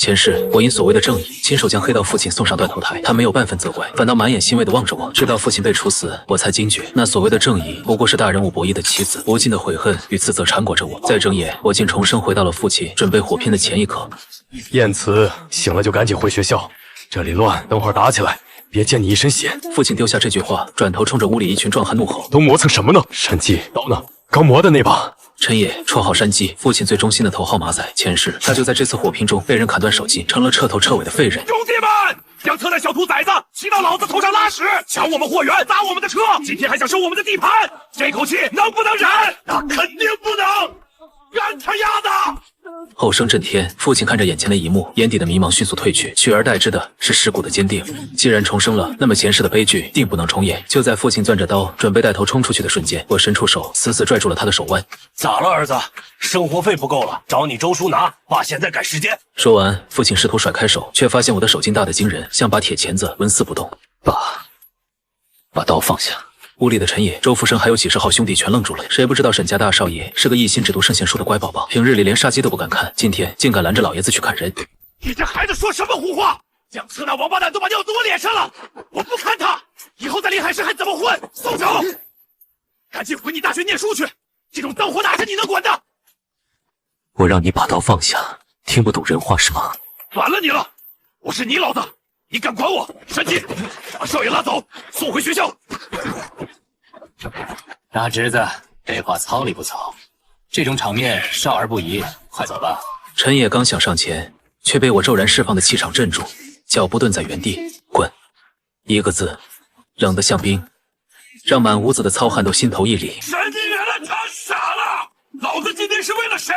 前世我因所谓的正义，亲手将黑道父亲送上断头台，他没有半分责怪，反倒满眼欣慰地望着我。直到父亲被处死，我才惊觉，那所谓的正义不过是大人物博弈的棋子。无尽的悔恨与自责缠裹着我，在整夜，我竟重生回到了父亲准备火拼的前一刻。燕慈，醒了就赶紧回学校，这里乱，等会儿打起来，别溅你一身血。父亲丢下这句话，转头冲着屋里一群壮汉怒吼：“都磨蹭什么呢？山鸡刀呢？刚磨的那把。”陈野，绰号山鸡，父亲最忠心的头号马仔。前世他就在这次火拼中被人砍断手筋，成了彻头彻尾的废人。兄弟们，将侧带小兔崽子骑到老子头上拉屎，抢我们货源，砸我们的车，今天还想收我们的地盘，这口气能不能忍？那肯定不能！干他丫的！后生震天，父亲看着眼前的一幕，眼底的迷茫迅速褪去，取而代之的是尸骨的坚定。既然重生了，那么前世的悲剧定不能重演。就在父亲攥着刀准备带头冲出去的瞬间，我伸出手，死死拽住了他的手腕。咋了，儿子？生活费不够了，找你周叔拿。爸现在赶时间。说完，父亲试图甩开手，却发现我的手劲大得惊人，像把铁钳子纹丝不动。爸，把刀放下。屋里的陈野、周福生还有几十号兄弟全愣住了。谁不知道沈家大少爷是个一心只读圣贤书的乖宝宝，平日里连杀鸡都不敢看，今天竟敢拦着老爷子去砍人。你这孩子说什么胡话？江策那王八蛋都把尿堵我脸上了，我不看他，以后在临海市还怎么混？松手！赶紧回你大学念书去，这种脏活哪是你能管的？我让你把刀放下，听不懂人话是吗？反了你了！我是你老子，你敢管我？山鸡，把少爷拉走，送回学校。大侄子，这话糙理不糙？这种场面少儿不宜，快走吧。陈野刚想上前，却被我骤然释放的气场镇住，脚步顿在原地，滚！一个字，冷得像冰，让满屋子的糙汉都心头一凛。山鸡原来他傻了，老子今天是为了谁？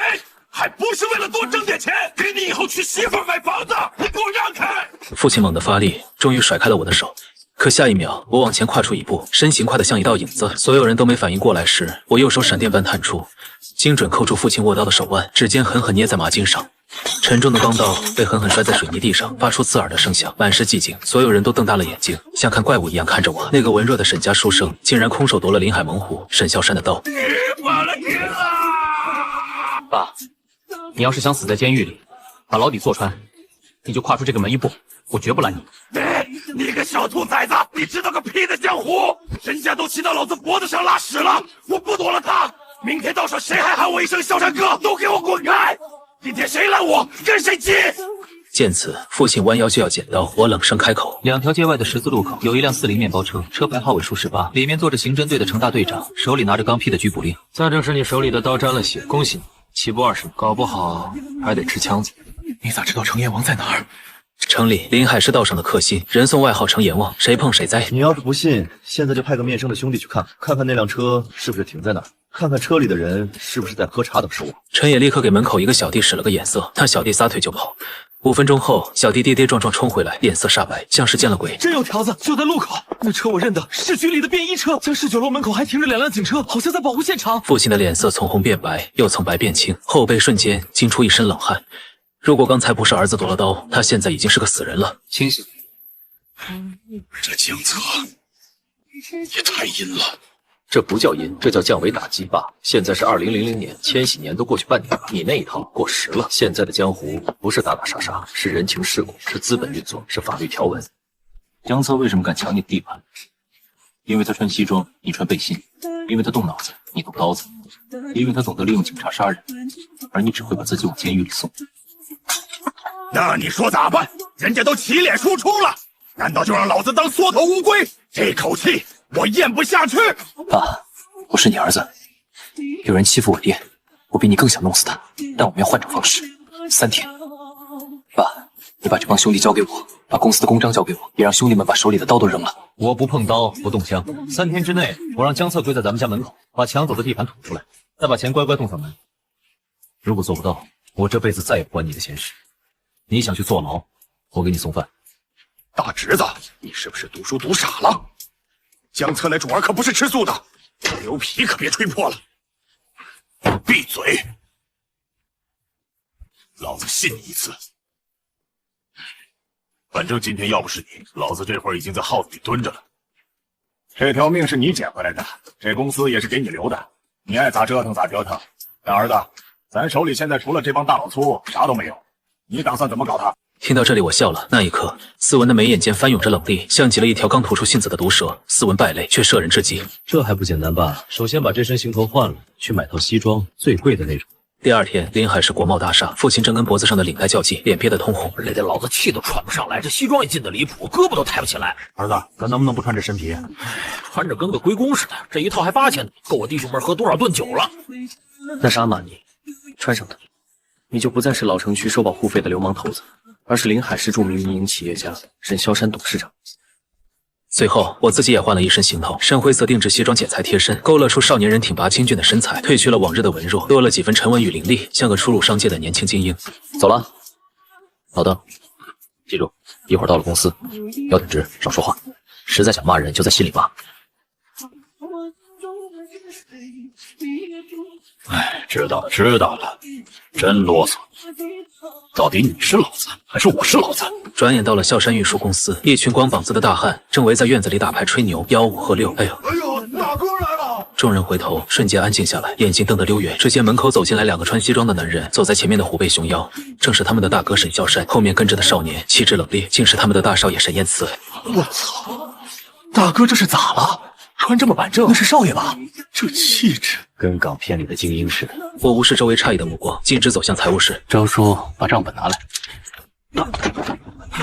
还不是为了多挣点钱，给你以后娶媳妇买房子，你给我让开！父亲猛地发力，终于甩开了我的手。可下一秒，我往前跨出一步，身形快得像一道影子。所有人都没反应过来时，我右手闪电般探出，精准扣住父亲握刀的手腕，指尖狠狠捏在马筋上。沉重的钢刀被狠狠摔在水泥地上，发出刺耳的声响。满是寂静，所有人都瞪大了眼睛，像看怪物一样看着我。那个文弱的沈家书生，竟然空手夺了临海猛虎沈啸山的刀。爸，你要是想死在监狱里，把牢底坐穿，你就跨出这个门一步，我绝不拦你。你个小兔崽子，你知道个屁的江湖！人家都骑到老子脖子上拉屎了，我不躲了他。明天到时候谁还喊我一声萧山哥，都给我滚开！今天谁拦我，跟谁急！见此，父亲弯腰就要剪刀，我冷声开口：2条街外的十字路口有一辆40面包车，车牌号尾数18，里面坐着刑侦队的程大队长，手里拿着刚批的拘捕令。再正是你手里的刀沾了血，恭喜你，起步20，搞不好还得吃枪子。你咋知道程阎王在哪儿？城里临海市道上的克星，人送外号程阎王，谁碰谁栽。你要是不信，现在就派个面生的兄弟去看看，看看那辆车是不是停在那儿，看看车里的人是不是在喝茶等收网。陈野立刻给门口一个小弟使了个眼色，他小弟撒腿就跑。5分钟后，小弟跌跌撞撞冲回来，脸色煞白，像是见了鬼。真有条子，就在路口，那车我认得，市局里的便衣车。江市酒楼门口还停着2辆警车，好像在保护现场。父亲的脸色从红变白，又从白变青，后背瞬间惊出一身冷汗。如果刚才不是儿子夺了刀，他现在已经是个死人了。清醒！这江策也太阴了。这不叫阴，这叫降维打击。爸，现在是2000年，千禧年都过去半年了，你那一套过时了。现在的江湖不是打打杀杀，是人情世故，是资本运作，是法律条文。江策为什么敢抢你的地盘？因为他穿西装，你穿背心；因为他动脑子，你动刀子；因为他懂得利用警察杀人，而你只会把自己往监狱里送。那你说咋办？人家都起脸输出了，难道就让老子当缩头乌龟？这口气我咽不下去。爸，我是你儿子，有人欺负我爹，我比你更想弄死他，但我们要换种方式。3天。爸，你把这帮兄弟交给我，把公司的公章交给我，也让兄弟们把手里的刀都扔了。我不碰刀，不动枪。3天之内，我让江策跪在咱们家门口，把抢走的地盘吐出来，再把钱乖乖送上门。如果做不到，我这辈子再也不管你的闲事。你想去坐牢，我给你送饭。大侄子，你是不是读书读傻了？江策那主儿可不是吃素的，牛皮可别吹破了。闭嘴！老子信你一次。反正今天要不是你，老子这会儿已经在耗子里蹲着了。这条命是你捡回来的，这公司也是给你留的，你爱咋折腾咋折腾。但儿子，咱手里现在除了这帮大老粗，啥都没有。你打算怎么搞他？听到这里，我笑了。那一刻，斯文的眉眼间翻涌着冷厉，像极了一条刚吐出信子的毒蛇。斯文败类，却摄人至极。这还不简单吧？首先把这身行头换了，去买套西装，最贵的那种。第二天，临海市国贸大厦，父亲正跟脖子上的领带较劲，脸憋得通红。累得老子气都喘不上来，这西装也紧得离谱，胳膊都抬不起来。儿子，咱能不能不穿这身皮？穿着跟个龟公似的，这一套还8000呢，够我弟兄们喝多少顿酒了。那是阿玛尼，穿上它，你就不再是老城区收保护费的流氓头子，而是临海市著名民营企业家任萧山董事长。随后，我自己也换了一身行头，深灰色定制西装剪裁贴身，勾勒出少年人挺拔清俊的身材，褪去了往日的文弱，多了几分沉稳与凌厉，像个初入商界的年轻精英。走了，老邓，记住，一会儿到了公司要挺直，少说话，实在想骂人就在心里骂。哎，知道了，真啰嗦。到底你是老子还是我是老子？转眼到了孝山运输公司，一群光膀子的大汉正围在院子里打牌吹牛，吆五喝六。哎呦，大哥来了！众人回头，瞬间安静下来，眼睛瞪得溜圆。只见门口走进来2个穿西装的男人，走在前面的虎背熊腰，正是他们的大哥沈孝山。后面跟着的少年气质冷冽，竟是他们的大少爷沈燕慈。我操，大哥这是咋了？穿这么板正，那是少爷吧？这气质跟港片里的精英似的。我无视周围诧异的目光，径直走向财务室。周叔，把账本拿来。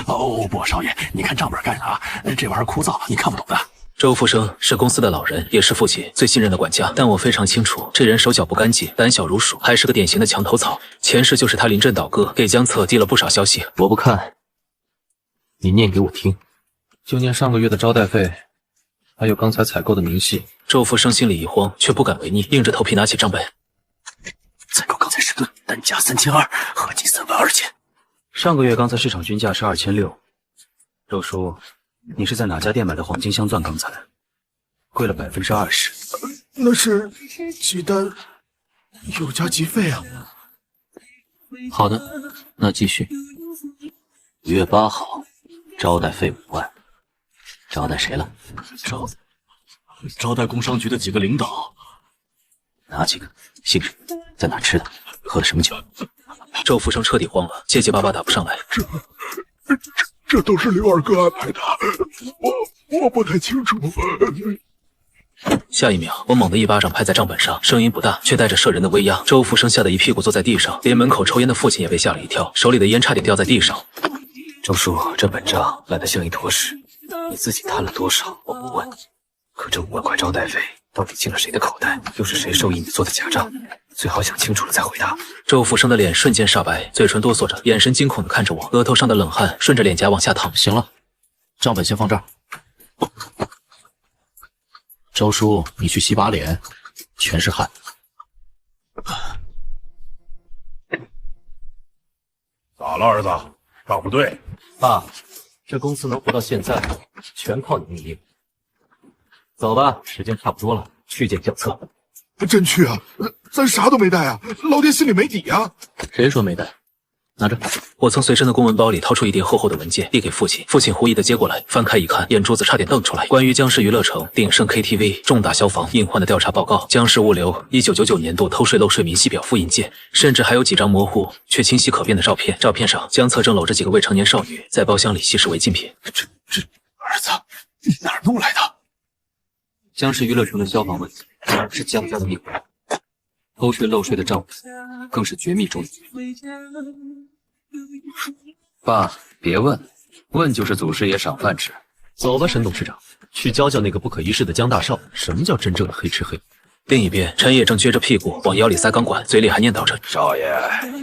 哦不，少爷，你看账本干啥？这玩意儿枯燥，你看不懂的。周福生是公司的老人，也是父亲最信任的管家，但我非常清楚，这人手脚不干净，胆小如鼠，还是个典型的墙头草。前世就是他临阵倒戈，给江策递了不少消息。我不看，你念给我听，就念上个月的招待费，还有刚才采购的明细。周福生心里一慌，却不敢违逆，硬着头皮拿起账本。采购钢材10吨，单价3200，合计32000。上个月钢材市场均价是2600。周叔，你是在哪家店买的黄金镶钻钢材？贵了20%。那是几单，有加急费啊。好的，那继续。5月8号，招待费5万。招待谁了？招待工商局的几个领导。哪几个？姓什么？在哪吃的？喝的什么酒？周福生彻底慌了，结结巴巴答不上来。这都是刘二哥安排的，我不太清楚。下一秒，我猛地一巴掌拍在账本上，声音不大，却带着摄人的威压。周福生吓得一屁股坐在地上，连门口抽烟的父亲也被吓了一跳，手里的烟差点掉在地上。周叔，这本账烂得像一坨屎，你自己贪了多少我不问，可这5万块招待费到底进了谁的口袋？又是谁授意你做的假账？最好想清楚了再回答。周福生的脸瞬间煞白，嘴唇哆嗦着，眼神惊恐地看着我，额头上的冷汗顺着脸颊往下淌。行了，账本先放这儿。周叔，你去洗把脸，全是汗。咋了，儿子？账不对。爸，这公司能活到现在，全靠你命令。走吧，时间差不多了，去见教策。真去啊？咱啥都没带啊，老爹心里没底啊。谁说没带？拿着。我从随身的公文包里掏出一叠厚厚的文件，递给父亲。父亲狐疑地接过来，翻开一看，眼珠子差点瞪出来。关于江氏娱乐城、鼎盛 KTV 重大消防隐患的调查报告，江氏物流1999年度偷税漏税明细表复印件，甚至还有几张模糊却清晰可辨的照片。照片上，江策正搂着几个未成年少女，在包厢里吸食违禁品。这儿子，你哪儿弄来的？江氏娱乐城的消防问题是江家的秘密，偷税漏税的账本更是绝密中的绝密。爸，别问，问就是祖师爷赏饭吃。走吧，沈董事长，去教教那个不可一世的江大少，什么叫真正的黑吃黑。另一边，陈野正撅着屁股往腰里塞钢管，嘴里还念叨着：“少爷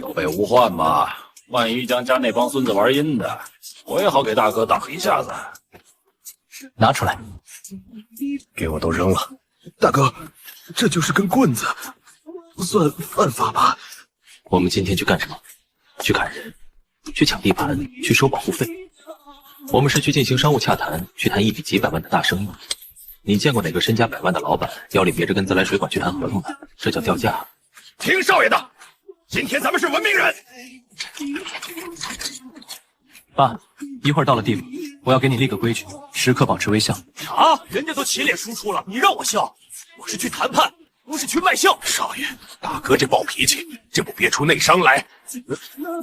有备无患嘛，万一江家那帮孙子玩阴的，我也好给大哥挡一下子。”拿出来，给我都扔了。大哥，这就是根棍子，算犯法吧？我们今天去干什么？去砍人，去抢地盘，去收保护费。我们是去进行商务洽谈，去谈一笔几百万的大生意。你见过哪个身家100万的老板腰里别着根自来水管去谈合同的？这叫掉价。听少爷的，今天咱们是文明人。爸，一会儿到了地方，我要给你立个规矩，时刻保持微笑。啥？人家都起脸输出了，你让我笑？我是去谈判，不是去卖笑。少爷，大哥这暴脾气，这不憋出内伤来？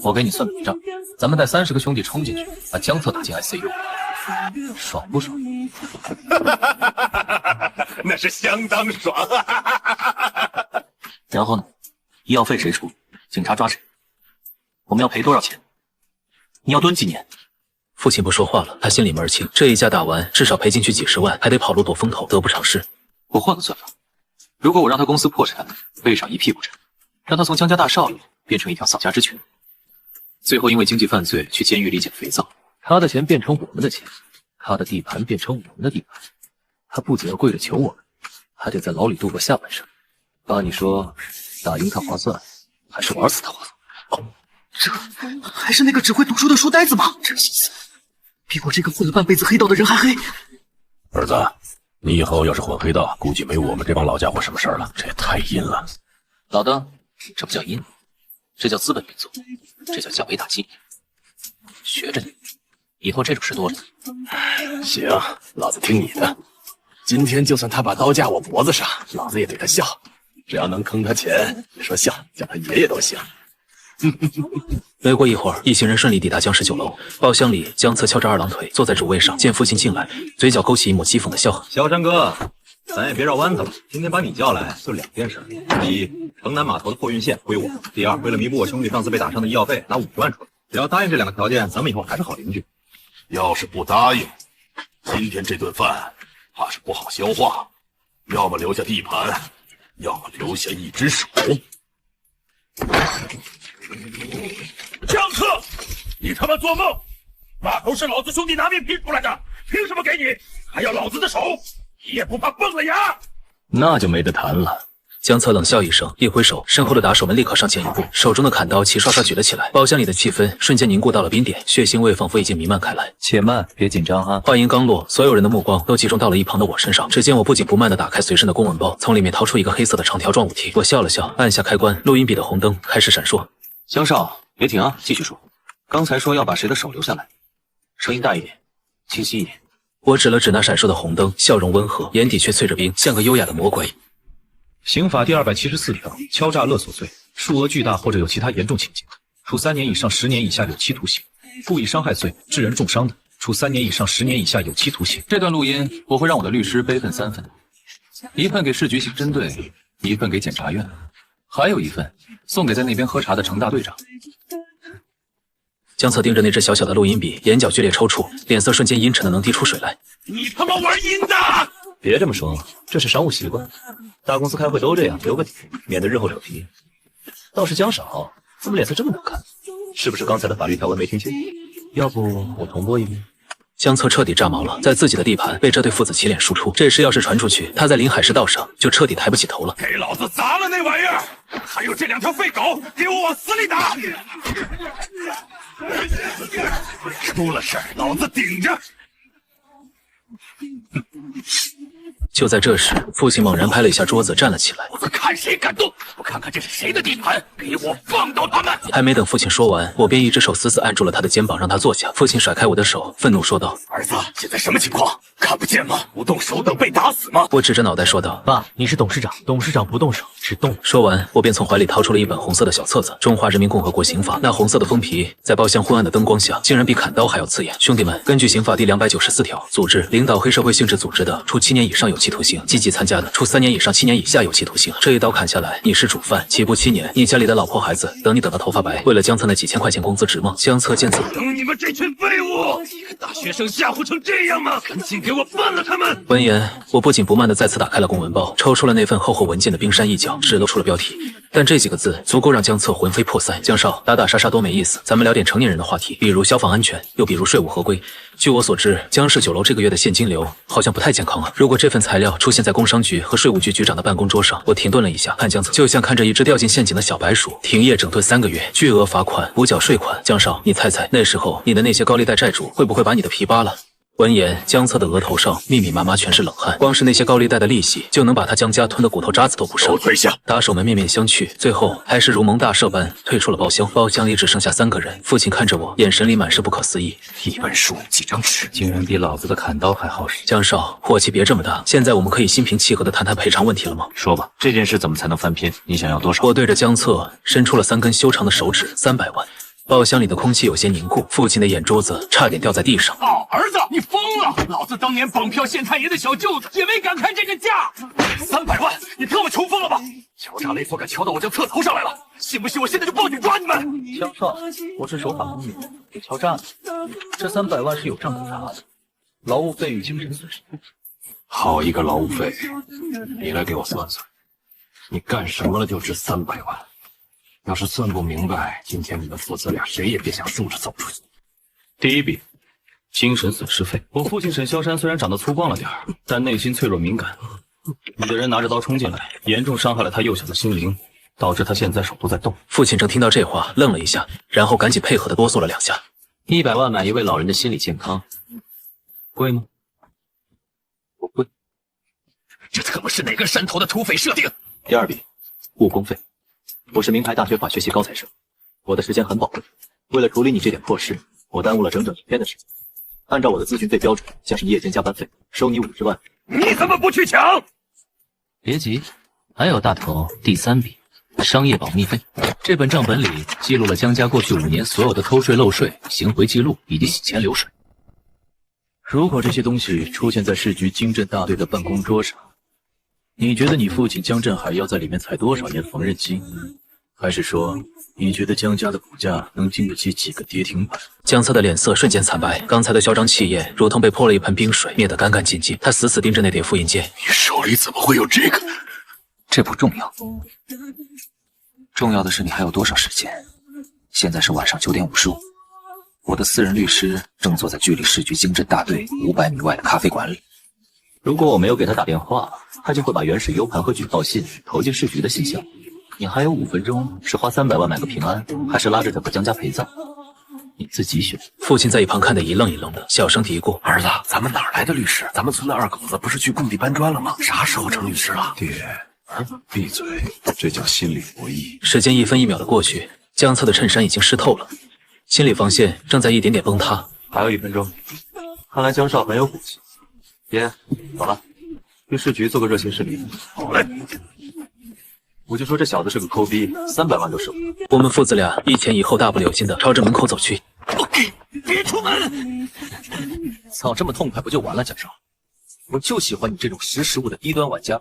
我给你算笔账，咱们带30个兄弟冲进去，把江策打进 ICU， 爽不爽？那是相当爽。然后呢？医药费谁出？警察抓谁？我们要赔多少钱？你要蹲几年？父亲不说话了，他心里门清，这一架打完，至少赔进去几10万，还得跑路躲风头，得不偿失。我换个算法，如果我让他公司破产，背上一屁股债，让他从江家大少爷变成一条扫家之犬，最后因为经济犯罪去监狱里捡肥皂，他的钱变成我们的钱，他的地盘变成我们的地盘，他不仅要跪着求我们，还得在牢里度过下半生。爸，你说打赢他划算，还是玩死他划算？这还是那个只会读书的书呆子吗？这心思比我这个混了半辈子黑道的人还黑。儿子，你以后要是混黑道，估计没我们这帮老家伙什么事儿了。这也太阴了。老邓，这不叫阴，这叫资本运作，这叫降维打击。学着你，以后这种事多了。行，老子听你的。今天就算他把刀架我脖子上，老子也对他笑。只要能坑他钱，说笑叫他爷爷都行。没过一会儿，一行人顺利抵达江氏酒楼。包厢里，江策翘着2郎腿坐在主位上，见父亲进来，嘴角勾起一抹讥讽的笑颔。萧山哥，咱也别绕弯子了，今天把你叫来就2件事：第一，城南码头的货运线归我；第二，为了弥补我兄弟上次被打伤的医药费，拿50万出来。只要答应这2个条件，咱们以后还是好邻居。要是不答应，今天这顿饭怕是不好消化，要么留下地盘，要么留下一只手。江策，你他妈做梦！码头是老子兄弟拿命拼出来的，凭什么给你？还要老子的手？你也不怕崩了牙？那就没得谈了。江策冷笑一声，一挥手，身后的打手们立刻上前一步，手中的砍刀齐刷刷举了起来。包厢里的气氛瞬间凝固到了冰点，血腥味仿佛已经弥漫开来。且慢，别紧张哈。话音刚落，所有人的目光都集中到了一旁的我身上。只见我不紧不慢地打开随身的公文包，从里面掏出一个黑色的长条状物体。我笑了笑，按下开关，录音笔的红灯开始闪烁。江少，别停啊，继续说。刚才说要把谁的手留下来，声音大一点，清晰一点。我指了指那闪烁的红灯，笑容温和，眼底却淬着冰，像个优雅的魔鬼。刑法第274条，敲诈勒索罪，数额巨大或者有其他严重情节，处3年以上10年以下有期徒刑；故意伤害罪致人重伤的，处3年以上10年以下有期徒刑。这段录音我会让我的律师备份3份，一份给市局刑侦队，一份给检察院，还有一份送给在那边喝茶的程大队长。江策盯着那只小小的录音笔，眼角剧烈抽搐，脸色瞬间阴沉的能滴出水来。你他妈玩阴的！别这么说，这是商务习惯，大公司开会都这样，留个底，免得日后扯皮。倒是江少，怎么脸色这么难看？是不是刚才的法律条文没听清？要不我重播一遍？江策彻底炸毛了，在自己的地盘被这对父子齐脸输出，这事要是传出去，他在临海市道上就彻底抬不起头了。给老子砸了那玩意儿！还有这2条废狗，给我往死里打！出了事儿，老子顶着！就在这时，父亲猛然拍了一下桌子，站了起来。我看谁敢动！我看看这是谁的地盘！给我放倒他们！还没等父亲说完，我便一只手死死按住了他的肩膀，让他坐下。父亲甩开我的手，愤怒说道：“儿子，现在什么情况？看不见吗？不动手等被打死吗？”我指着脑袋说道：“爸，你是董事长，董事长不动手，只动。”说完，我便从怀里掏出了一本红色的小册子，《中华人民共和国刑法》。那红色的封皮在包厢昏暗的灯光下，竟然比砍刀还要刺眼。兄弟们，根据刑法第294条，组织、领导黑社会性质组织的，处7年以上有期徒刑；积极参加的，处3年以上7年以下有期徒刑。这一刀砍下来，你是主犯，起步7年，你家里的老婆孩子等你等到头发白。为了江策那几千块钱工资值吗？江策见此，等你们这群废物！一个大学生吓唬成这样吗？赶紧给我办了他们！闻言，我不紧不慢地再次打开了公文包，抽出了那份厚厚文件的冰山一角，只露出了标题。但这几个字足够让江策魂飞魄散。江少，打打杀杀多没意思，咱们聊点成年人的话题，比如消防安全，又比如税务合规。据我所知，江氏酒楼这个月的现金流好像不太健康啊。如果这份材料出现在工商局和税务局局长的办公桌上，我停顿了一下，看江策就像看着一只掉进陷阱的小白鼠，停业整顿3个月，巨额罚款，补缴税款。江少，你猜猜那时候你的那些高利贷债主会不会把你的皮扒了？闻言，江策的额头上密密麻麻全是冷汗，光是那些高利贷的利息，就能把他江家吞得骨头渣子都不剩。退下！打手们面面相觑，最后还是如蒙大赦般退出了包厢。包厢里只剩下3个人。父亲看着我，眼神里满是不可思议。一本书，几张纸，竟然比老子的砍刀还好使。江少，火气别这么大。现在我们可以心平气和地谈谈赔偿问题了吗？说吧，这件事怎么才能翻篇？你想要多少？我对着江策伸出了3根修长的手指，300万。包厢里的空气有些凝固，父亲的眼珠子差点掉在地上。儿子，你疯了！老子当年绑票县太爷的小舅子也没敢开这个价。300万，你特么穷疯了吧？敲诈勒索敢敲到我家侧头上来了，信不信我现在就报警抓你们？江少，我是守法公民，给敲诈呢。这300万是有账可查的，劳务费与精神损失。好一个劳务费！你来给我算算，你干什么了就值300万？要是算不明白，今天你们父子俩谁也别想竖着走出去。第一笔，精神损失费。我父亲沈萧山虽然长得粗犷了点儿，但内心脆弱敏感。你的人拿着刀冲进来，严重伤害了他幼小的心灵，导致他现在手都在动。父亲正听到这话，愣了一下，然后赶紧配合的哆嗦了2下。100万买一位老人的心理健康，贵吗？不贵。这特么是哪个山头的土匪设定？第二笔，误工费。我是名牌大学法学系高材生，我的时间很宝贵，为了处理你这点破事，我耽误了整整1天的时间。按照我的咨询费标准，像是夜间加班费，收你50万。你怎么不去抢？别急，还有大头。第3笔，商业保密费。这本账本里记录了江家过去5年所有的偷税漏税、行回记录以及洗钱流水。如果这些东西出现在市局经侦大队的办公桌上，你觉得你父亲江振海要在里面踩多少年缝纫机？还是说，你觉得江家的股价能经得起几个跌停板？江策的脸色瞬间惨白，刚才的嚣张气焰如同被泼了一盆冰水，灭得干干净净。他死死盯着那叠复印件。你手里怎么会有这个？这不重要，重要的是你还有多少时间。现在是晚上9点55，我的私人律师正坐在距离市局经侦大队500米外的咖啡馆里。如果我没有给他打电话，他就会把原始 U 盘和举报信投进市局的信箱。你还有5分钟，是花300万买个平安，还是拉着他和江家陪葬？你自己选。父亲在一旁看得一愣一愣的，小声嘀咕：“儿子，咱们哪来的律师？咱们村的二狗子不是去工地搬砖了吗？啥时候成律师了？”爹，闭嘴，这叫心理博弈。时间1分1秒的过去，江策的衬衫已经湿透了，心理防线正在一点点崩塌。还有1分钟，看来江少很有骨气。爹，走了，去市局做个热心市民。好嘞。我就说这小子是个抠逼，300万都舍不得。我们父子俩一前一后，大步流星的朝着门口走去。别出门！操，这么痛快不就完了？江少，我就喜欢你这种识时务的低端玩家。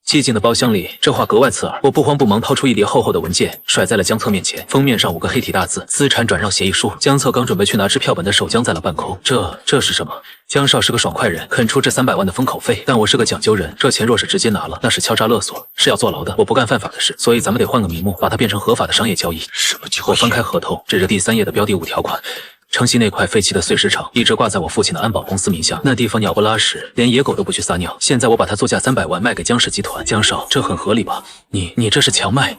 寂静的包厢里，这话格外刺耳。我不慌不忙掏出一叠厚厚的文件，甩在了江策面前。封面上5个黑体大字：资产转让协议书。江策刚准备去拿支票本的手僵在了半空。这是什么？江少是个爽快人，肯出这300万的封口费，但我是个讲究人，这钱若是直接拿了，那是敲诈勒索，是要坐牢的。我不干犯法的事，所以咱们得换个名目，把它变成合法的商业交易。什么交易？我翻开合同，指着第3页的标的物条款。城西那块废弃的碎石场一直挂在我父亲的安保公司名下，那地方鸟不拉屎，连野狗都不去撒尿。现在我把它作价300万卖给江氏集团，江少，这很合理吧？你这是强卖！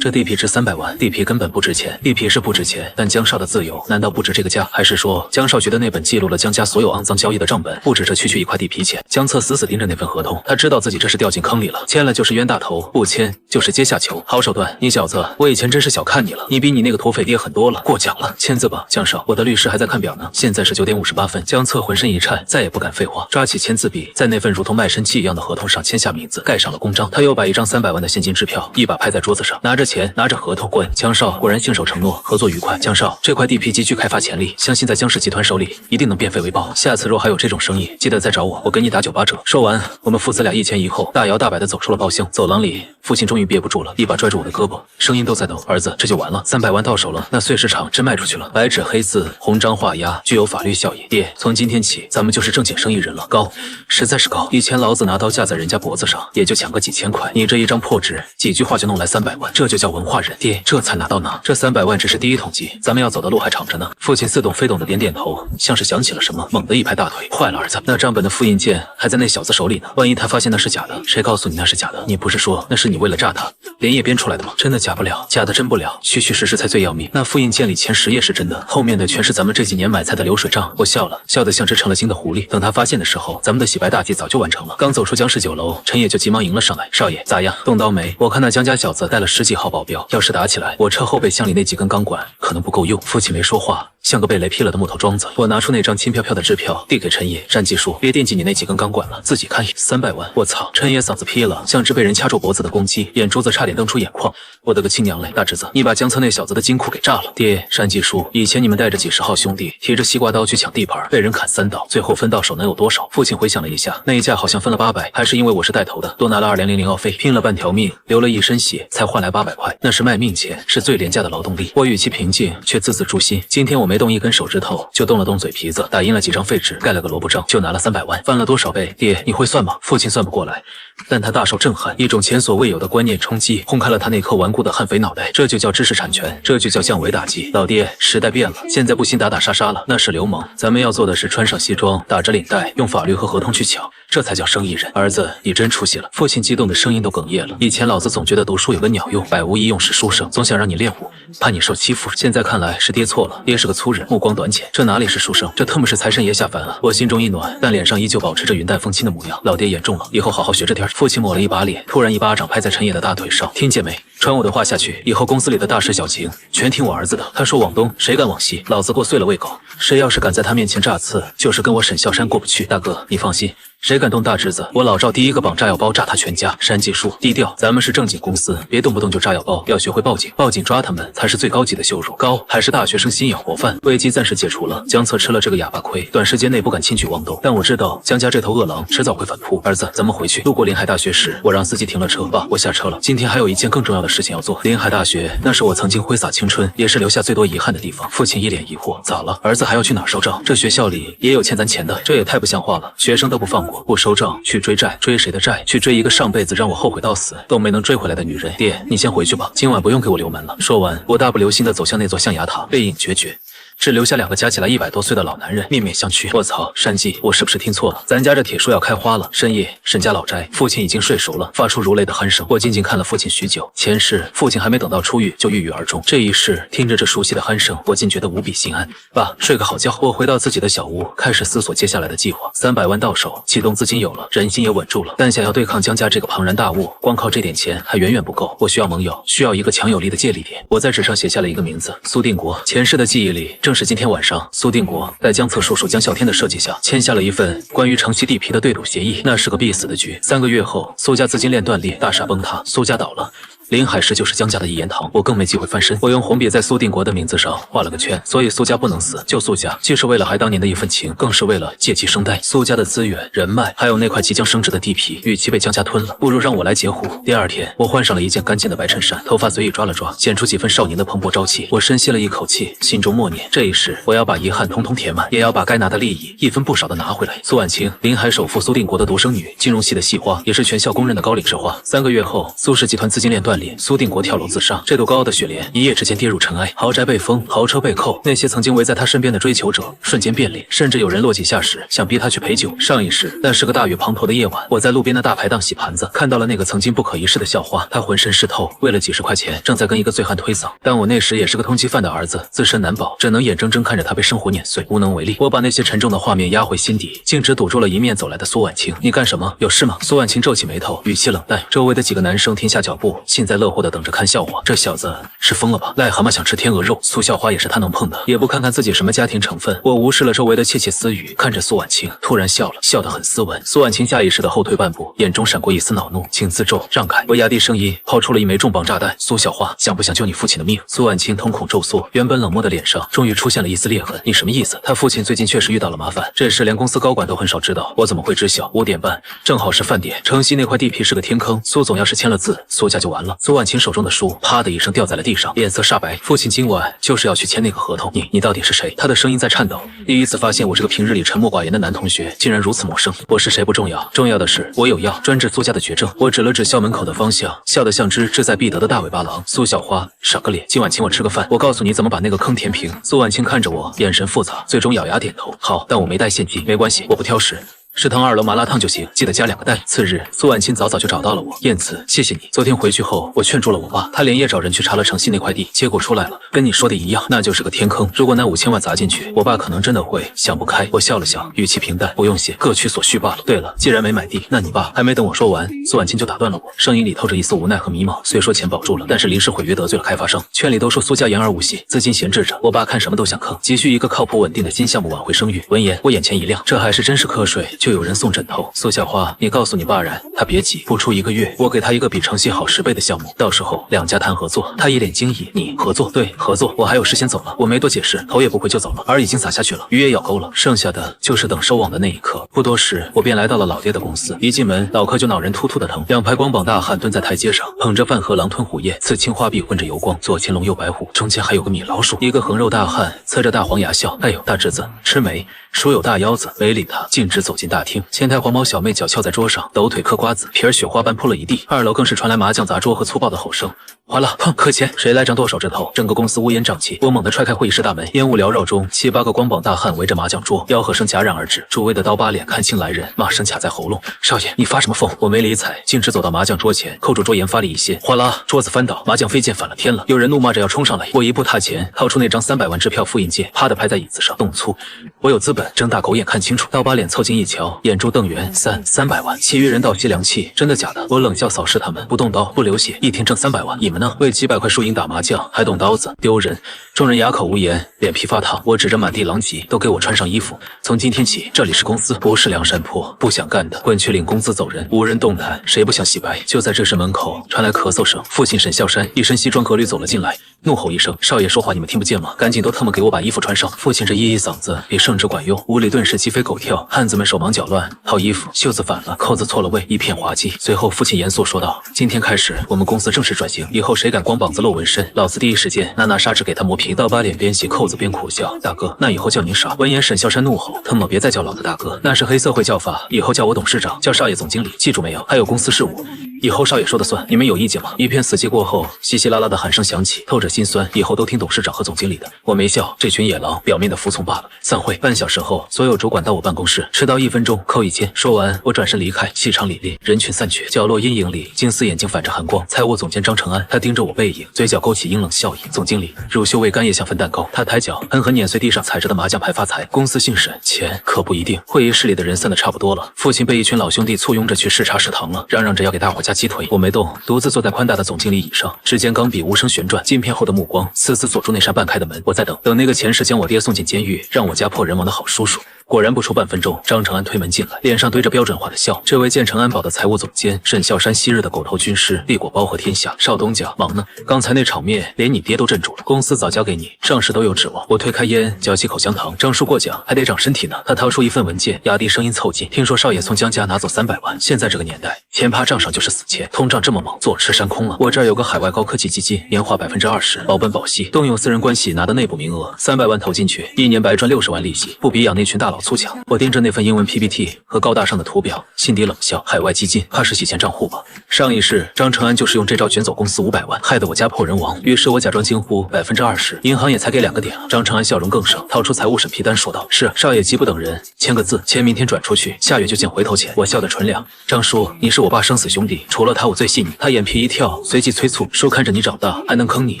这地皮值300万，地皮根本不值钱，地皮是不值钱，但江少的自由难道不值这个价？还是说江少觉得那本记录了江家所有肮脏交易的账本不值这区一块地皮钱？江策死死盯着那份合同，他知道自己这是掉进坑里了，签了就是冤大头，不签就是阶下囚。好手段，你小子，我以前真是小看你了，你比你那个土匪爹很多了。过奖了，签字吧，江少，我的律师还在看表呢。现在是9点58分，江策浑身一颤，再也不敢废话，抓起签字笔，在那份如同卖身契一样的合同上签下名字，盖上了公章。他又把一张300万的现金支票一把拍在桌子上，拿着钱，拿着合同，滚！江少果然信守承诺，合作愉快。江少，这块地皮极具开发潜力，相信在江氏集团手里一定能变废为宝。下次若还有这种生意，记得再找我，我给你打98折。说完，我们父子俩一前一后，大摇大摆地走出了包厢。走廊里，父亲终于憋不住了，一把拽住我的胳膊，声音都在抖：“儿子，这就完了，300万到手了，那碎石场真卖出去了。”白纸黑字，红章画押，具有法律效益。爹，从今天起，咱们就是正经生意人了。高，实在是高。以前老子拿刀架在人家脖子上，也就抢个几千块，你这一张破纸，几句话就弄来300万，这就叫文化人。爹，这才拿到哪？这300万只是第一桶金，咱们要走的路还长着呢。父亲似懂非懂的点点头，像是想起了什么，猛地一拍大腿：“坏了，儿子，那账本的复印件还在那小子手里呢，万一他发现那是假的，谁告诉你那是假的？你不是说那是你为了炸他，连夜编出来的吗？真的假不了，假的真不了，虚虚实实才最要命。那复印件里前10页是真的，后面的全全是咱们这几年买菜的流水账。我笑了，笑得像只成了精的狐狸。等他发现的时候，咱们的洗白大计早就完成了。刚走出江氏酒楼，陈野就急忙迎了上来：“少爷，咋样？动刀没？我看那江家小子带了10几号保镖，要是打起来，我车后备箱里那几根钢管可能不够用。”父亲没说话，像个被雷劈了的木头桩子。我拿出那张轻飘飘的支票，递给陈野：“单技术，别惦记你那几根钢管了，自己看300万。”我操！陈野嗓子劈了，像只被人掐住脖子的公鸡，眼珠子差点瞪出眼眶。我的个亲娘嘞！大侄子，你把江侧那小子的金库给炸了！爹，单技术，以前你们带着几10号兄弟，提着西瓜刀去抢地盘，被人砍3刀，最后分到手能有多少？父亲回想了一下，那一架好像分了800，还是因为我是带头的，多拿了2000奥费，拼了半条命，流了一身血，才换来800块，那是卖命钱，是最廉价的劳动力。我语气平静，却字字诛心。今天我没动一根手指头，就动了动嘴皮子，打印了几张废纸，盖了个萝卜章，就拿了300万，翻了多少倍？爹，你会算吗？父亲算不过来，但他大受震撼，一种前所未有的观念冲击，轰开了他那颗顽固的悍匪脑袋。这就叫知识产权，这就叫降维打击。老爹，时代变了，现在不兴打打杀杀了，那是流氓。咱们要做的是穿上西装，打着领带，用法律和合同去抢，这才叫生意人。儿子，你真出息了！父亲激动的声音都哽咽了。以前老子总觉得读书有个鸟用，百无一用是书生，总想让你练武，怕你受欺负。现在看来是爹错了，爹是个粗人，目光短浅，这哪里是书生，这特么是财神爷下凡啊！我心中一暖，但脸上依旧保持着云淡风轻的模样。老爹言重了，以后好好学着点。父亲抹了一把脸，突然一巴掌拍在陈野的大腿上，听见没？传我的话下去，以后公司里的大事小情全听我儿子的。他说往东，谁敢往西，老子剁碎了喂狗。谁要是敢在他面前炸刺，就是跟我沈啸山过不去。大哥，你放心，谁敢动大侄子，我老赵第一个绑炸药包炸他全家。单技术，低调，咱们是正经公司，别动不动就炸药包，要学会报警，报警抓他们才是最高级的羞辱。高还是大学生心眼活泛，危机暂时解除了。江侧吃了这个哑巴亏，短时间内不敢轻举妄动，但我知道江家这头恶狼迟早会反扑。儿子，咱们回去。路过临海大学时，我让司机停了车。爸，我下车了。今天还有一件更重要的事情要做。临海大学，那是我曾经挥洒青春，也是留下最多遗憾的地方。父亲一脸疑惑，咋了？儿子还要去哪儿收账？这学校里也有欠咱钱的，这也太不像话了。学生都不放过，不收账去追债，追谁的债？去追一个上辈子让我后悔到死都没能追回来的女人。爹，你先回去吧，今晚不用给我留门了。说完，我大步流星地走向那座象牙塔，背影决绝。只留下2个加起来100多岁的老男人面面相觑。我操，单记，我是不是听错了？咱家这铁树要开花了。深夜，沈家老宅，父亲已经睡熟了，发出如雷的鼾声。我静静看了父亲许久，前世父亲还没等到出狱就郁郁而终，这一世听着这熟悉的鼾声，我竟觉得无比心安。爸，睡个好觉。我回到自己的小屋，开始思索接下来的计划。300万到手，启动资金有了，人心也稳住了，但想要对抗江家这个庞然大物，光靠这点钱还远远不够。我需要盟友，需要一个强有力的借力点。我在纸上写下了一个名字：苏定国。前世的记忆里，正是今天晚上，苏定国在江侧叔叔江啸天的设计下，签下了一份关于城西地皮的对赌协议。那是个必死的局。3个月后，苏家资金链断裂，大厦崩塌，苏家倒了。临海市就是江家的一言堂，我更没机会翻身。我用红笔在苏定国的名字上画了个圈，所以苏家不能死。救苏家，既是为了还当年的一份情，更是为了借鸡生蛋。苏家的资源、人脉，还有那块即将升值的地皮，与其被江家吞了，不如让我来截胡。第2天，我换上了一件干净的白衬衫，头发随意抓了抓，显出几分少年的蓬勃朝气。我深吸了一口气，心中默念：这一世，我要把遗憾统统填满，也要把该拿的利益一分不少的拿回来。苏婉清，临海首富苏定国的独生女，金融系的系花，也是全校公认的高领之花。3个月后，苏氏集团资金链断裂，苏定国跳楼自杀，这堵高傲的雪莲一夜之间跌入尘埃，豪宅被封，豪车被扣，那些曾经围在他身边的追求者瞬间变脸，甚至有人落井下石，想逼他去陪酒。上一世，那是个大雨滂沱的夜晚，我在路边的大排档洗盘子，看到了那个曾经不可一世的校花，她浑身湿透，为了几10块钱，正在跟一个醉汉推搡。但我那时也是个通缉犯的儿子，自身难保，只能眼睁睁看着他被生活碾碎，无能为力。我把那些沉重的画面压回心底，径直堵住了迎面走来的苏婉清。你干什么？有事吗？苏婉清皱起眉头，语气冷淡。周围的几个男生停下脚步，幸灾乐祸地等着看笑话。这小子是疯了吧？癞蛤蟆想吃天鹅肉，苏校花也是他能碰的，也不看看自己什么家庭成分。我无视了周围的窃窃私语，看着苏婉清，突然笑了，笑得很斯文。苏婉清下意识地后退半步，眼中闪过一丝恼怒，请自重，让开。我压低声音，抛出了一枚重磅炸弹：苏校花，想不想救你父亲的命？苏婉清瞳孔骤缩，原本冷漠的脸上终于出现了一丝裂痕。你什么意思？他父亲最近确实遇到了麻烦，这事连公司高管都很少知道，我怎么会知晓？5点半，正好是饭点。城西那块地皮是个天坑，苏总要是签了字，苏家就完了。苏婉清手中的书啪的一声掉在了地上，脸色煞白。父亲今晚就是要去签那个合同。你到底是谁？他的声音在颤抖。第一次发现我这个平日里沉默寡言的男同学竟然如此陌生。我是谁不重要，重要的是我有药，专治苏家的绝症。我指了指校门口的方向，笑得像只志在必得的大尾巴狼。苏小花，赏个脸，今晚请我吃个饭，我告诉你怎么把那个坑填平。苏婉清看着我，眼神复杂，最终咬牙点头。好，但我没带现金。没关系，我不挑食。食堂2楼麻辣烫就行，记得加2个蛋。次日，苏婉清早早就找到了我，燕慈，谢谢你。昨天回去后，我劝住了我爸，他连夜找人去查了城西那块地，结果出来了，跟你说的一样，那就是个天坑。如果那5000万砸进去，我爸可能真的会想不开。我笑了笑，语气平淡，不用谢，各取所需罢了。对了，既然没买地，那你爸……还没等我说完，苏婉清就打断了我，声音里透着一丝无奈和迷茫。虽说钱保住了，但是临时毁约得罪了开发商，圈里都说苏家言而无信，资金闲置着，我爸看什么都想坑，急需一个靠谱稳定的新项目挽回声誉。闻言，我眼前一亮，这还是真是瞌睡就有人送枕头。苏小花，你告诉你爸然，他别急，不出1个月，我给他一个比城西好10倍的项目，到时候2家谈合作。他一脸惊异，你合作？对，合作。我还有事先走了，我没多解释，头也不回就走了，饵已经撒下去了，鱼也咬钩了，剩下的就是等收网的那一刻。不多时，我便来到了老爹的公司，一进门，老柯就脑仁突突的疼。2排光膀大汉蹲在台阶上，捧着饭盒狼吞虎咽，刺青花臂混着油光，左青龙右白虎，中间还有个米老鼠。一个横肉大汉呲着大黄牙笑，哎呦，大侄子吃没？叔有大腰子，没理他，径直走进大厅。前台黄毛小妹脚翘在桌上，抖腿嗑瓜子，皮儿雪花般铺了一地。2楼更是传来麻将砸桌和粗暴的吼声。哗啦砰，磕钱，谁来张剁手指头？整个公司乌烟瘴气。我猛地踹开会议室大门，烟雾缭绕中，7、8个光膀大汉围着麻将桌，吆喝声戛然而止。诸位的刀疤脸看清来人，骂声卡在喉咙。少爷，你发什么疯？我没理睬，径直走到麻将桌前，扣住桌沿发力一掀，哗啦，桌子翻倒，麻将飞溅反了天了。有人怒骂着要冲上来，我一步踏前，掏出那张300万支票复印件，啪的拍在椅子上，动粗。我有资本，睁大狗眼看清楚。刀疤脸凑近一瞧，眼珠瞪圆，300万。其余人倒吸凉气，真的假的？我冷笑扫视他们，不动刀，不流血，一天挣300万。你们呢？为几百块输赢打麻将，还动刀子，丢人！众人哑口无言，脸皮发烫。我指着满地狼藉，都给我穿上衣服。从今天起，这里是公司，不是梁山泊。不想干的，滚去领工资走人。无人动弹，谁不想洗白？就在这时，门口传来咳嗽声。父亲沈啸山一身西装革履走了进来，怒吼一声：“少爷说话你们听不见吗？赶紧都特么给我把衣服穿上！”父亲这咿咿嗓子比圣旨管用，屋里顿时鸡飞狗跳，汉子们手忙脚乱套衣服，袖子反了，扣子错了位，一片滑稽。随后父亲严肃说道：“今天开始，我们公司正式转型，以后谁敢光膀子露纹身，老子第一时间拿砂纸给他磨平。”刀疤脸边系扣子边苦笑：“大哥，那以后叫您啥？”闻言，沈啸山怒吼：“特么别再叫老子大哥，那是黑社会叫法，以后叫我董事长，叫少爷总经理，记住没有？还有公司事务，以后少爷说的算，你们有意见吗？”一片死寂过后，稀稀拉拉的喊声响起，透着心酸，以后都听董事长和总经理的。我没笑，这群野狼表面的服从罢了。散会。半小时后，所有主管到我办公室，迟到1分钟扣1000。说完，我转身离开，气场凛冽，人群散去。角落阴影里，金丝眼睛反着寒光。财务总监张承安，他盯着我背影，嘴角勾起阴冷笑意。总经理，乳臭未干也想分蛋糕。他抬脚狠狠碾碎地上踩着的麻将牌发财。公司姓沈，钱可不一定。会议室里的人散得差不多了，父亲被一群老兄弟簇拥着去视察食堂了，嚷嚷着要给大伙加鸡腿。我没动，独自坐在宽大的总经理椅上，指尖钢笔无声旋转，镜片后的目光死死锁住那扇半开的门。我在等那个前世将我爹送进监狱，让我家破人亡的好叔叔。果然不出半分钟，张承安推门进来，脸上堆着标准化的笑。这位建成安保的财务总监，沈啸山昔日的狗头军师，立过包和天下。少东家，忙呢？刚才那场面，连你爹都镇住了。公司早交给你，上市都有指望。我推开烟，嚼几口香糖。张叔过奖，还得长身体呢。他掏出一份文件，压低声音凑近：“听说少爷从江家拿走300万，现在这个年代，钱趴账上就是死钱，通胀这么猛，坐吃山空了。我这儿有个海外高科技基金，年化20%，保本保息，动用私人关系拿的内部名额，300万投进去，1年白赚60万利息，不比养那群大佬粗强。”我盯着那份英文 PPT 和高大上的图表，心底冷笑：海外基金怕是洗钱账户吧？上一世张承安就是用这招卷走公司500万，害得我家破人亡。于是我假装惊呼：20%，银行也才给2个点啊！张承安笑容更盛，掏出财务审批单说道：“是，少爷急不等人，签个字，钱明天转出去，下月就见回头钱。”我笑得纯良：“张叔，你是我爸生死兄弟，除了他我最信你。”他眼皮一跳，随即催促：“叔看着你长大，还能坑你？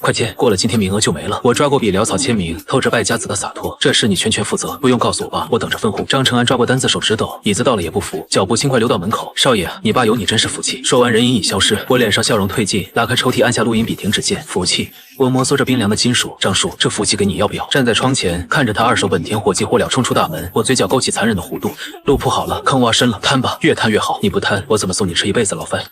快签，过了今天名额就没了。”我抓过笔潦草签名，透着败家子的洒脱：“这事你全权负责，不用告诉我爸，我等着分红。”张承安抓过单子手指抖，椅子到了也不服，脚步轻快溜到门口：“少爷，你爸有你真是福气。”说完人影已消失，我脸上笑容褪尽，拉开抽屉按下录音笔停止键。福气？我摩挲着冰凉的金属：“张叔，这福气给你要不要？”站在窗前看着他2手本田火急火燎冲出大门，我嘴角勾起残忍的弧度：“路铺好了，坑挖深了，摊吧，越摊越好。你不摊，我怎么送你吃一辈子牢饭？”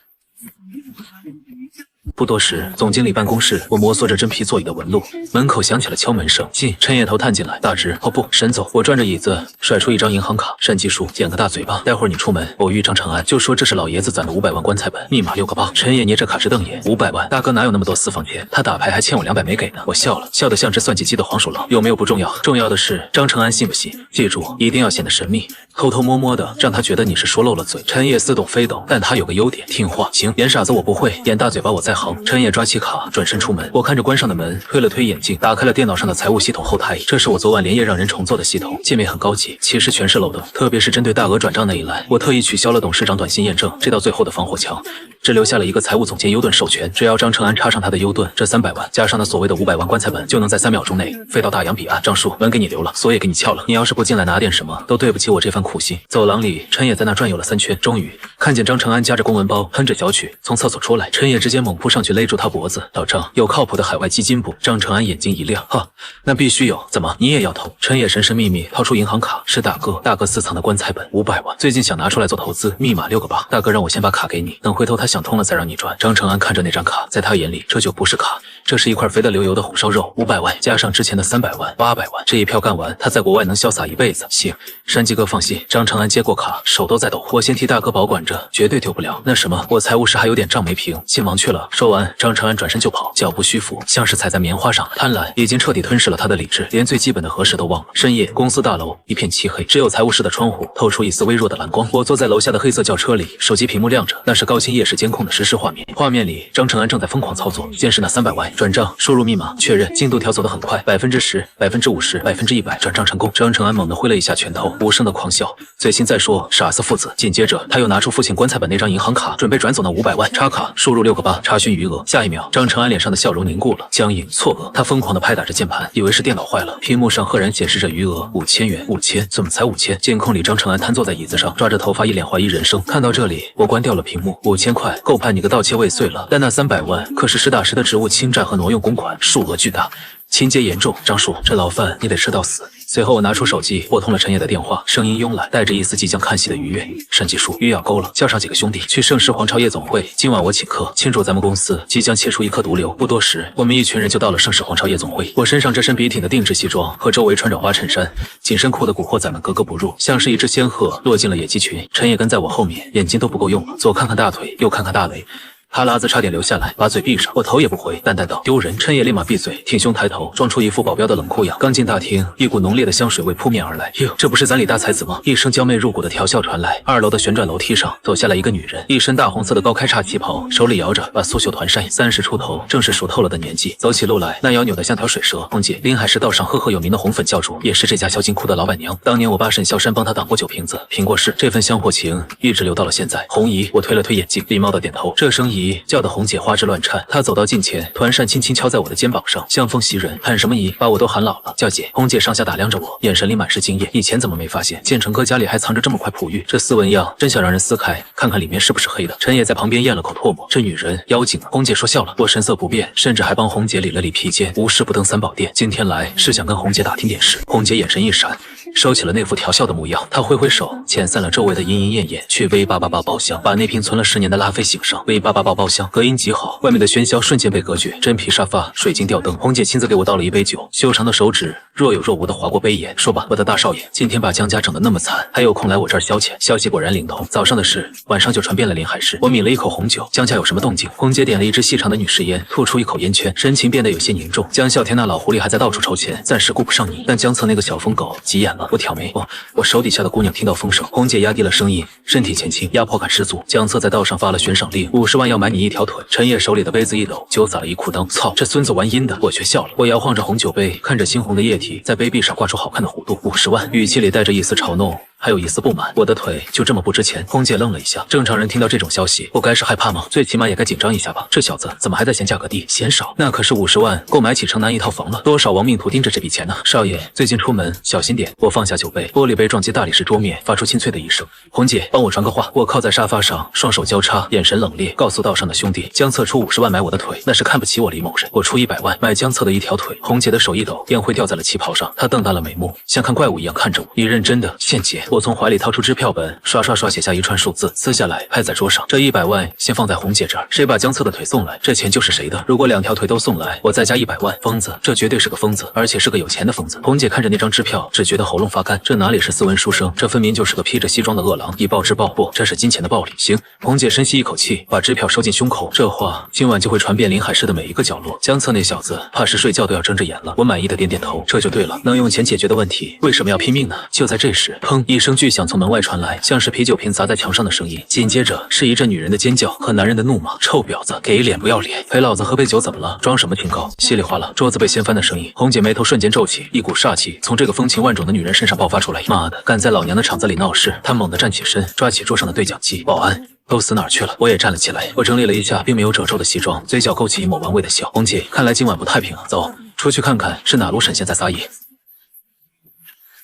不多时，总经理办公室，我摩挲着真皮座椅的纹路，门口响起了敲门声。进，陈野头探进来，大侄，哦不，沈总。我转着椅子，甩出一张银行卡。单技术，剪个大嘴巴。待会儿你出门，偶遇张承安，就说这是老爷子攒了500万棺材本，密码6个8。陈野捏着卡直瞪眼，500万，大哥哪有那么多私房钱？他打牌还欠我200没给呢。我笑了，笑得像只算计鸡的黄鼠狼。有没有不重要，重要的是张承安信不信？记住，一定要显得神秘，偷偷摸摸的，让他觉得你是说漏了嘴。陈野似懂非懂，但他有个优点，听话。行，演傻子我不会，演大嘴巴我再好。疼。陈野抓起卡，转身出门。我看着关上的门，推了推眼镜，打开了电脑上的财务系统后台。这是我昨晚连夜让人重做的系统，界面很高级，其实全是漏洞，特别是针对大额转账那一栏，我特意取消了董事长短信验证这道最后的防火墙，只留下了一个财务总监优盾授权。只要张成安插上他的优盾，这300万加上那所谓的500万棺材本，就能在3秒钟内飞到大洋彼岸。张叔，门给你留了，锁也给你撬了，你要是不进来拿点什么，都对不起我这番苦心。走廊里，陈野在那转悠了3圈，终于看见张成安夹着公文包，哼着小曲从厕所出来。陈野直接猛扑上去勒住他脖子，老张，有靠谱的海外基金不？张成安眼睛一亮，哈，那必须有，怎么你也要投？陈野神神秘秘掏出银行卡，是大哥私藏的棺材本500万，最近想拿出来做投资，密码6个8，大哥让我先把卡给你，等回头他想通了再让你转。张成安看着那张卡，在他眼里这就不是卡，这是一块肥得流油的红烧肉，500万加上之前的300万，800万，这一票干完，他在国外能潇洒一辈子。行，山鸡哥放心。张成安接过卡，手都在抖，我先替大哥保管着，绝对丢不了。那什么，我财务室还有点账没平，先忙去了。说完，张成安转身就跑，脚步虚浮，像是踩在棉花上。贪婪已经彻底吞噬了他的理智，连最基本的核实都忘了。深夜，公司大楼一片漆黑，只有财务室的窗户透出一丝微弱的蓝光。我坐在楼下的黑色轿车里，手机屏幕亮着，那是高清夜视监控的实时画面。画面里，张成安正在疯狂操作，先是那300万转账，输入密码确认，进度条走得很快，10%、50%、100%转账成功。张成安猛地挥了一下拳头，无声的狂笑，嘴型在说傻子父子。紧接着，他又拿出父亲棺材本那张银行卡，准备转走那500万，插卡，输入6个8，查询余额。下一秒，张成安脸上的笑容凝固了，僵硬错愕，他疯狂地拍打着键盘，以为是电脑坏了，屏幕上赫然显示着余额5000元，5000怎么才5000？监控里，张成安瘫坐在椅子上，抓着头发，一脸怀疑人生。看到这里，我关掉了屏幕。5000块够判你个盗窃未遂了，但那300万可是实打实的职务侵占和挪用公款，数额巨大，情节严重。张叔，这牢饭你得吃到死。随后我拿出手机拨通了陈野的电话，声音慵懒，带着一丝即将看戏的愉悦。单技术约要勾了，叫上几个兄弟去盛世皇朝夜总会，今晚我请客，庆祝咱们公司即将切出一颗毒瘤。不多时，我们一群人就到了盛世皇朝夜总会。我身上这身笔挺的定制西装和周围穿着花衬衫、紧身裤的古惑仔们格格不入，像是一只仙鹤落进了野鸡群。陈野跟在我后面，眼睛都不够用了，左看看大腿，右看看大雷。哈喇子差点流下来，把嘴闭上，我头也不回，淡淡道：“丢人。”陈野立马闭嘴，挺胸抬头，装出一副保镖的冷酷样。刚进大厅，一股浓烈的香水味扑面而来。哟，这不是咱李大才子吗？一声娇媚入骨的调笑传来。2楼的旋转楼梯上走下来一个女人，一身大红色的高开叉旗袍，手里摇着把苏绣团扇，30出头，正是熟透了的年纪。走起路来，那腰扭得像条水蛇。红姐，临海市道上赫赫有名的红粉教主，也是这家小金库的老板娘。当年我爸沈啸山帮她挡过酒瓶子，评过试，这份香火情一直留到了现在。红姨，我推了推眼镜，礼貌的点头。这声姨叫的红姐花枝乱颤，她走到近前，团扇轻轻敲在我的肩膀上，香风袭人。喊什么姨，把我都喊老了。叫姐。红姐上下打量着我，眼神里满是惊艳。以前怎么没发现？建成哥家里还藏着这么块璞玉，这斯文样真想让人撕开，看看里面是不是黑的。陈野在旁边咽了口唾沫，这女人妖精啊！红姐说笑了，我神色不变，甚至还帮红姐理了理披肩。无事不登三宝殿，今天来是想跟红姐打听点事。红姐眼神一闪，收起了那副调笑的模样，她挥挥手，遣散了周围的莺莺燕燕，去 V888包厢把那瓶存了10年的拉菲醒上。V888包厢隔音极好，外面的喧嚣瞬间被隔绝，真皮沙发，水晶吊灯。红姐亲自给我倒了一杯酒，修长的手指若有若无地划过杯沿。说吧，我的大少爷，今天把江家整得那么惨，还有空来我这儿消遣？消息果然灵通，早上的事晚上就传遍了临海市。我抿了一口红酒，江家有什么动静？红姐点了一支细长的女士烟，吐出一口烟圈，神情变得有些凝重。江啸天那老狐狸还在到处筹钱，暂时顾不上你，但江侧那个小疯狗急眼了。我挑眉，我手底下的姑娘听到风声。红姐压低了声音，身体前倾，压迫感十足。江侧在道上发了悬赏令，50万要买你一条腿。陈烨手里的杯子一抖，酒洒了一裤裆。操，这孙子玩阴的！我却笑了。我摇晃着红酒杯，看着猩红的液体在杯壁上挂出好看的弧度。50万，语气里带着一丝嘲弄，还有一丝不满。我的腿就这么不值钱？红姐愣了一下。正常人听到这种消息，不该是害怕吗？最起码也该紧张一下吧。这小子怎么还在嫌价格低，嫌少？那可是50万购买起城南一套房了，多少亡命徒盯着这笔钱呢？少爷，最近出门小心点。我放下酒杯，玻璃杯撞击大理石桌面，发出清脆的一声。红姐，帮我传个话。我靠在沙发上，双手交叉，眼神冷冽，告诉道上的兄弟，江侧出50万买我的腿，那是看不起我李某人。我出100万买江侧的一条腿。红姐的手一抖，烟灰掉在了旗袍上，她瞪大了眉目，像看怪物一样看着我。你认真的？现结。我从怀里掏出支票本，刷刷刷写下一串数字，撕下来拍在桌上。这100万先放在红姐这儿，谁把江侧的腿送来，这钱就是谁的。如果2条腿都送来，我再加100万。疯子，这绝对是个疯子，而且是个有钱的疯子。红姐看着那张支票，只觉得喉咙发干，这哪里是斯文书生，这分明就是个披着西装的恶狼，以暴制暴。不，这是金钱的暴力。行，红姐深吸一口气，把支票收进胸口。这话今晚就会传遍临海市的每一个角落。江侧那小子怕是睡觉都要睁着眼了。我满意的点点头，这就对了，能用钱解决的问题，为什么要拼命呢？就在这时，砰一声。声巨响从门外传来，像是啤酒瓶砸在墙上的声音，紧接着是一阵女人的尖叫和男人的怒骂：“臭婊子，给脸不要脸！陪老子喝杯酒怎么了？装什么清高？”稀里哗啦，桌子被掀翻的声音，红姐眉头瞬间皱起，一股煞气从这个风情万种的女人身上爆发出来。妈的，敢在老娘的场子里闹事！她猛地站起身，抓起桌上的对讲机：“保安。”都死哪儿去了？我也站了起来，我整理了一下并没有褶皱的西装，嘴角勾起一抹玩味的笑。红姐，看来今晚不太平啊，走，出去看看是哪路神仙在撒野。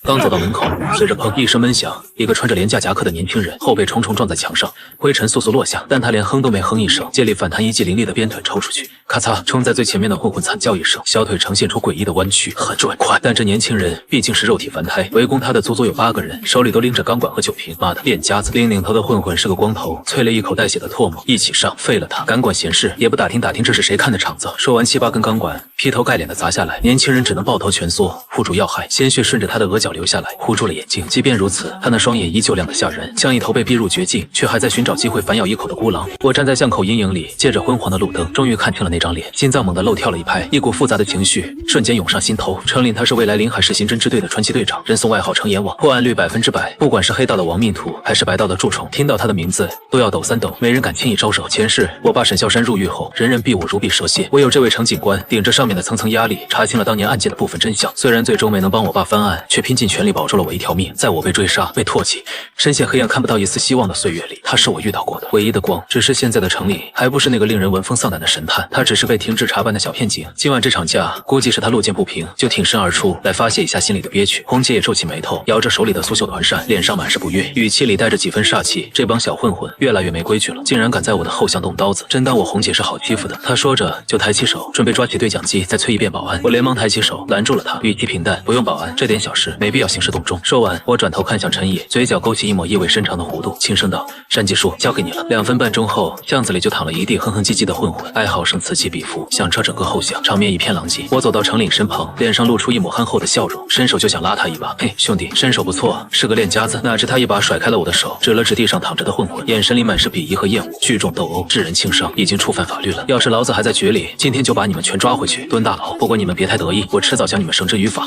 刚走到门口，随着砰一声闷响，一个穿着廉价夹克的年轻人后背重重撞在墙上，灰尘簌簌落下，但他连哼都没哼一声，借力反弹，一记凌厉的鞭腿抽出去，咔嚓！冲在最前面的混混惨叫一声，小腿呈现出诡异的弯曲，很准快。但这年轻人毕竟是肉体凡胎，围攻他的足足有8个人，手里都拎着钢管和酒瓶。妈的，练家子！拎领头的混混是个光头，啐了一口带血的唾沫，一起上，废了他！敢管闲事，也不打听打听这是谁看的场子。说完，7、8根钢管劈头盖脸的砸下来，年轻人只能抱头蜷缩，护住要害，鲜血顺着他的额角流下来，糊住了眼睛。即便如此，他那双眼依旧亮得吓人，像一头被逼入绝境却还在寻找机会反咬一口的孤狼。我站在巷口阴影里，借着昏黄的路灯，终于看清了那张脸，心脏猛地漏跳了一拍，一股复杂的情绪瞬间涌上心头。程琳他是未来临海市刑侦支队的传奇队长，人送外号程阎王，破案率100%，不管是黑道的亡命徒还是白道的蛀虫，听到他的名字都要抖3抖，没人敢轻易招手。前世我爸沈啸山入狱后，人人避我如避蛇蝎，唯有这位程警官顶着上面的层层压力，查清了当年案件的部分真相。虽然最终没能帮我爸翻案，却拼尽全力保住了我一条命。在我被追杀、被唾弃、深陷黑暗看不到一丝希望的岁月里，他是我遇到过的唯一的光。只是现在的程里还不是那个令人闻风丧胆的神探，他只是被停职查办的小骗警。今晚这场架，估计是他路见不平就挺身而出，来发泄一下心里的憋屈。红姐也皱起眉头，摇着手里的苏绣团扇，脸上满是不悦，语气里带着几分煞气。这帮小混混越来越没规矩了，竟然敢在我的后巷动刀子，真当我红姐是好欺负的？他说着就抬起手，准备抓起对讲机再催一遍保安。我连忙抬起手拦住了他，语气平淡：“不用保安，这点小事没必要兴师动众。”说完，我转头看向陈野，嘴角勾起一抹意味深长的弧度，轻声道：“山技术交给你了。”2分半钟后，巷子里就躺了一地哼哼唧唧的混混，哀嚎声此起彼伏，响彻整个后巷，场面一片狼藉。我走到程岭身旁，脸上露出一抹憨厚的笑容，伸手就想拉他一把。“嘿，兄弟，身手不错，是个练家子。”哪知他一把甩开了我的手，指了指地上躺着的混混，眼神里满是鄙夷和厌恶。聚众斗殴，致人轻伤，已经触犯法律了。要是老子还在局里，今天就把你们全抓回去蹲大牢。不过你们别太得意，我迟早将你们绳之于法。